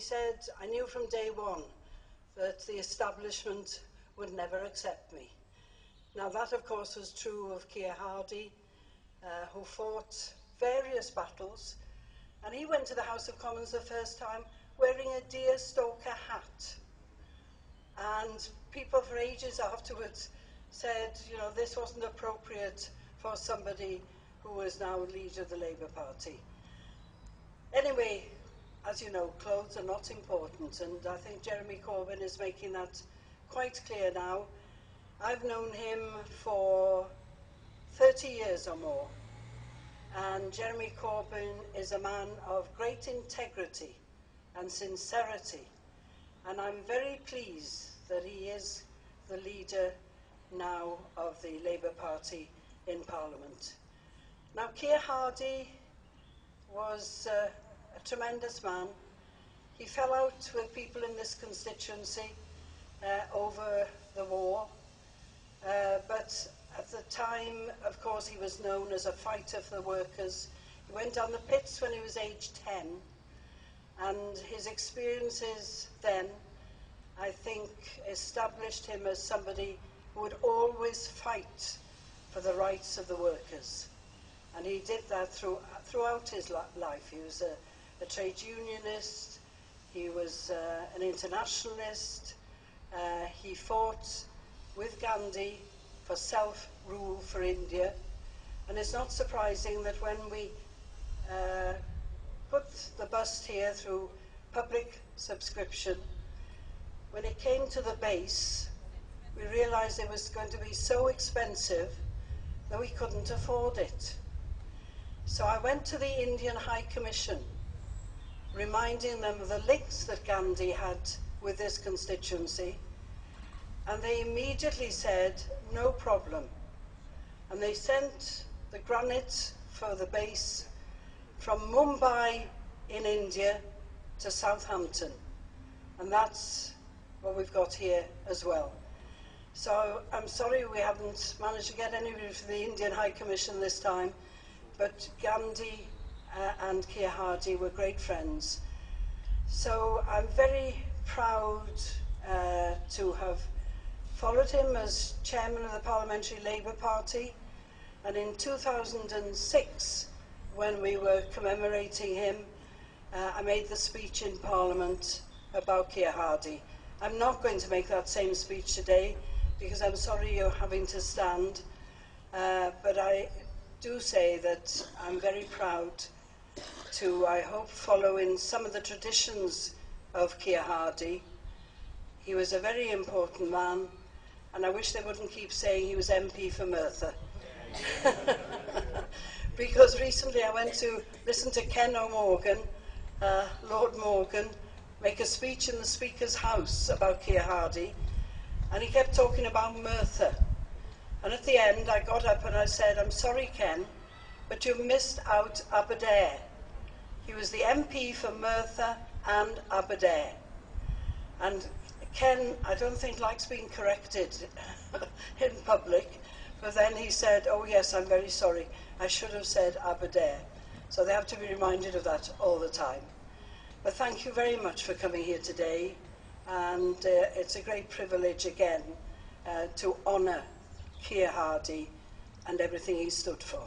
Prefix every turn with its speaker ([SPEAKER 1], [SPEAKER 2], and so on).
[SPEAKER 1] said, I knew from day one that the establishment would never accept me. Now that, of course, was true of Kier Hardie, who fought various battles, and he went to the House of Commons the first time wearing a deerstalker hat. And people for ages afterwards said, you know, this wasn't appropriate for somebody who is now leader of the Labour Party. Anyway, as you know, clothes are not important, and I think Jeremy Corbyn is making that quite clear now. I've known him for 30 years or more, and Jeremy Corbyn is a man of great integrity and sincerity, and I'm very pleased that he is the leader now of the Labour Party in Parliament. Now, Kier Hardie was a tremendous man. He fell out with people in this constituency over the war, but at the time, of course, he was known as a fighter for the workers. He went down the pits when he was aged 10, and his experiences then, I think, established him as somebody who would always fight for the rights of the workers. And he did that throughout his life. He was a trade unionist, he was an internationalist, he fought with Gandhi for self-rule for India. And it's not surprising that when we put the bust here through public subscription, when it came to the base, we realized it was going to be so expensive that we couldn't afford it. So I went to the Indian High Commission, reminding them of the links that Gandhi had with this constituency, and they immediately said, no problem. And they sent the granite for the base from Mumbai in India to Southampton. And that's what we've got here as well. So I'm sorry we haven't managed to get anybody from the Indian High Commission this time, but Gandhi and Kier Hardie were great friends. So I'm very proud to have followed him as chairman of the Parliamentary Labour Party, and in 2006, when we were commemorating him, I made the speech in Parliament about Kier Hardie. I'm not going to make that same speech today because I'm sorry you're having to stand, but I do say that I'm very proud to, I hope, follow in some of the traditions of Kier Hardie. He was a very important man, and I wish they wouldn't keep saying he was MP for Merthyr. Because recently I went to listen to Ken O'Morgan, Lord Morgan, make a speech in the Speaker's House about Kier Hardie, and he kept talking about Merthyr. And at the end I got up and I said, I'm sorry Ken, but you missed out Aberdare. He was the MP for Merthyr and Aberdare. And Ken, I don't think, likes being corrected in public, but then he said, oh yes, I'm very sorry, I should have said Aberdare. So they have to be reminded of that all the time. But thank you very much for coming here today, and it's a great privilege again to honour Kier Hardie and everything he stood for.